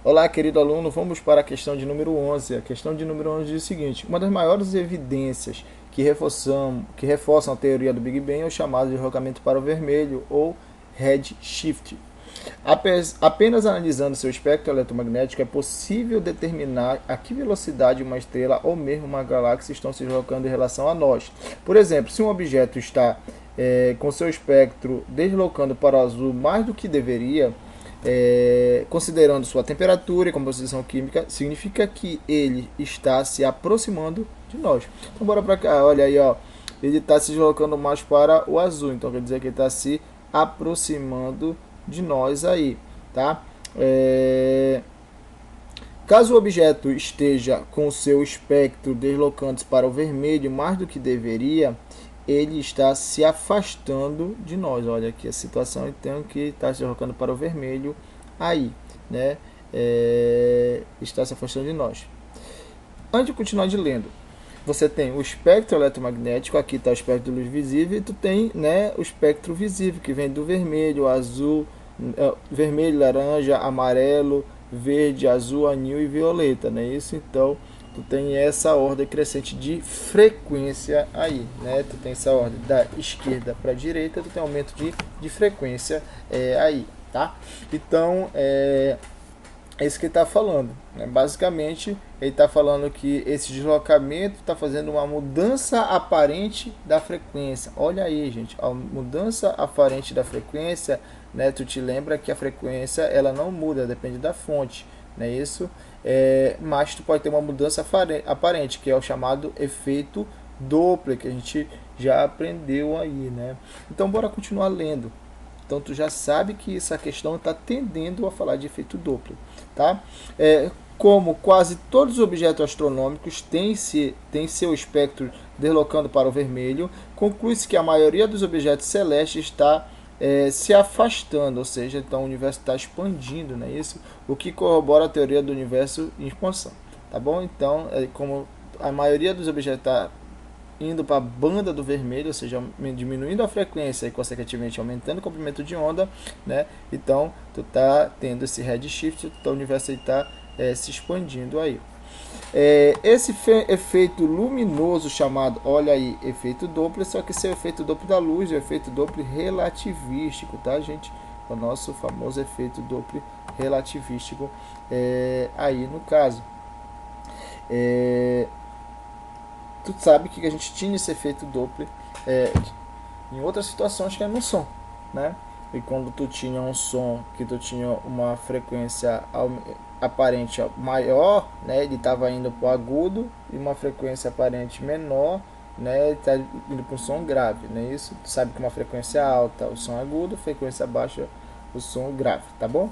Olá, querido aluno, vamos para a questão de número 11. A questão de número 11 diz o seguinte: uma das maiores evidências que reforçam a teoria do Big Bang é o chamado deslocamento para o vermelho, ou redshift. Apenas analisando seu espectro eletromagnético é possível determinar a que velocidade uma estrela ou mesmo uma galáxia estão se deslocando em relação a nós. Por exemplo, se um objeto está com seu espectro deslocando para o azul mais do que deveria, considerando sua temperatura e composição química, significa que ele está se aproximando de nós. Então bora para cá, olha aí, ó, ele está se deslocando mais para o azul, então quer dizer que ele está se aproximando de nós aí, tá? Caso o objeto esteja com o seu espectro deslocando-se para o vermelho mais do que deveria, ele está se afastando de nós. Olha aqui a situação, então, que está se deslocando para o vermelho aí, né? Está se afastando de nós. Antes de continuar de lendo, você tem o espectro eletromagnético, aqui está o espectro de luz visível, e tu tem, né, o espectro visível, que vem do vermelho, azul, vermelho, laranja, amarelo, verde, azul, anil e violeta, né? Isso, então, tu tem essa ordem crescente de frequência aí, né? Tu tem essa ordem da esquerda para a direita, tu tem aumento de frequência aí, tá? Então, é isso que ele está falando, né? Basicamente, ele está falando que esse deslocamento está fazendo uma mudança aparente da frequência. Olha aí, gente, a mudança aparente da frequência, né? Tu te lembra que a frequência ela não muda, depende da fonte, né? Isso, mas tu pode ter uma mudança aparente, que é o chamado efeito Doppler, que a gente já aprendeu aí, né? Então, bora continuar lendo. Então tu já sabe que essa questão está tendendo a falar de efeito Doppler, tá? Como quase todos os objetos astronômicos têm seu espectro deslocando para o vermelho, conclui-se que a maioria dos objetos celestes está se afastando, ou seja, então o universo está expandindo, né? Isso, o que corrobora a teoria do universo em expansão, tá bom? Então, como a maioria dos objetos está indo para a banda do vermelho, ou seja, diminuindo a frequência e consequentemente aumentando o comprimento de onda, né? Então tu tá tendo esse redshift, o universo está se expandindo aí. Esse efeito luminoso chamado, olha aí, efeito Doppler, só que esse é o efeito Doppler da luz, é o efeito Doppler relativístico, tá, gente? O nosso famoso efeito Doppler relativístico aí no caso. Tu sabe que a gente tinha esse efeito Doppler em outras situações que é no som, né? E quando tu tinha um som que tu tinha uma frequência aparente maior, né? Ele estava indo para o agudo, e uma frequência aparente menor, né? Ele está indo para um som grave, né? Isso, tu sabe que uma frequência alta o som agudo, frequência baixa o som grave, tá bom?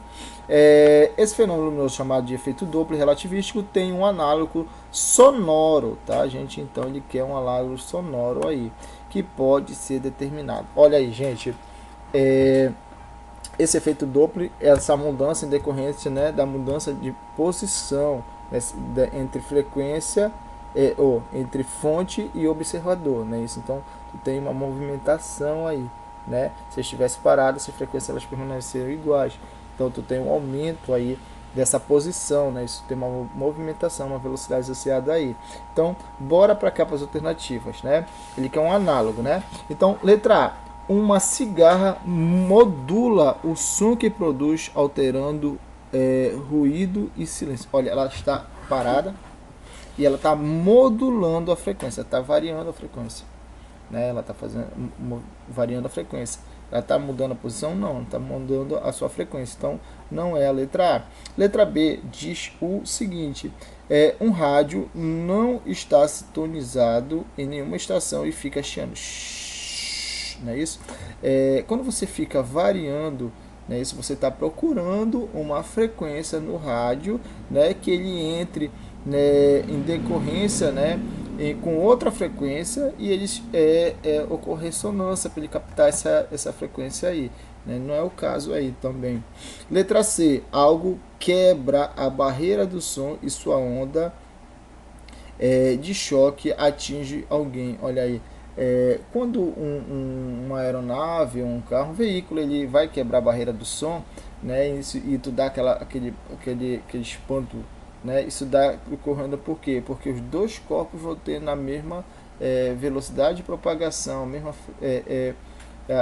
Esse fenômeno luminoso chamado de efeito Doppler relativístico tem um análogo sonoro, tá, gente? Então ele quer um análogo sonoro aí, que pode ser determinado. Olha aí, gente, esse efeito Doppler, essa mudança em decorrência, né, da mudança de posição, né, entre frequência ou entre fonte e observador, né? Isso, então tu tem uma movimentação aí, né? Se estivesse parado, as frequências elas permaneceram iguais. Então tu tem um aumento aí dessa posição, né? Isso tem uma movimentação, uma velocidade associada aí. Então, bora para cá para as alternativas, né? Ele quer um análogo, né? Então, letra A. Uma cigarra modula o som que produz, alterando ruído e silêncio. Olha, ela está parada e ela está modulando a frequência, está variando a frequência, né? Ela está variando a frequência. Ela está mudando a posição? Não, está mudando a sua frequência. Então, não é a letra A. Letra B diz o seguinte: um rádio não está sintonizado em nenhuma estação e fica chiando. Não é isso? Quando você fica variando, né, isso, você está procurando uma frequência no rádio, né, que ele entre, né, em decorrência, né, com outra frequência, e eles ocorre ressonância para ele captar essa frequência aí, né? Não é o caso aí também. Letra C. Algo quebra a barreira do som e sua onda de choque atinge alguém. Olha aí. Quando uma aeronave, um carro, um veículo, ele vai quebrar a barreira do som, né? E tu dá aquele espanto, né? Isso dá ocorrendo por quê? Porque os dois corpos vão ter na mesma velocidade de propagação,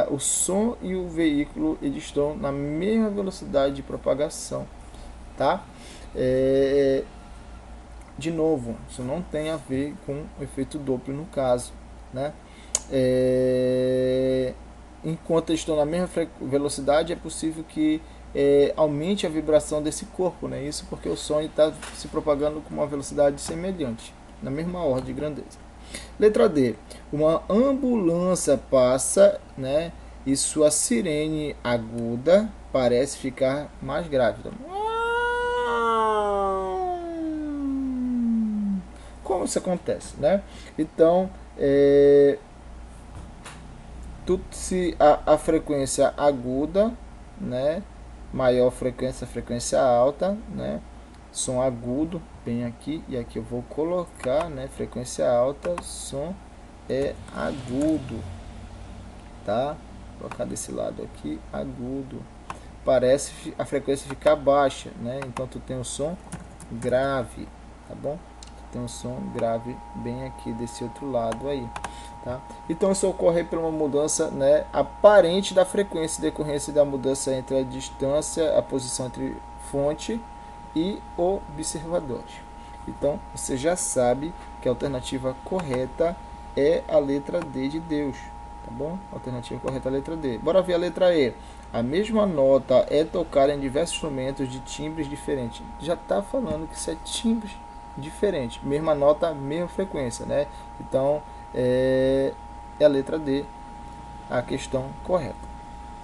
o som e o veículo eles estão na mesma velocidade de propagação, tá? É, de novo, isso não tem a ver com o efeito Doppler no caso, né? É, enquanto eles estão na mesma velocidade, é possível que aumente a vibração desse corpo, né? Isso porque o som está se propagando com uma velocidade semelhante, na mesma ordem de grandeza. Letra D. Uma ambulância passa, né? E sua sirene aguda parece ficar mais grave. Como isso acontece, né? Então, se a frequência aguda, né? Maior frequência alta, né? Som agudo, bem aqui, e aqui eu vou colocar, né? Frequência alta, som agudo, tá? Vou colocar desse lado aqui, agudo. Parece a frequência ficar baixa, né? Então tu tem um som grave, tá bom? Tu tem um som grave bem aqui desse outro lado aí, tá? Então isso ocorre por uma mudança, né, aparente da frequência, decorrência da mudança entre a distância, a posição entre fonte e observador. Então você já sabe que a alternativa correta é a letra D de Deus, tá bom? A alternativa correta é a letra D. Bora ver a letra E. A mesma nota é tocada em diversos instrumentos de timbres diferentes. Já está falando que isso é timbres diferentes. Mesma nota, mesma frequência, né? Então, é a letra D a questão correta.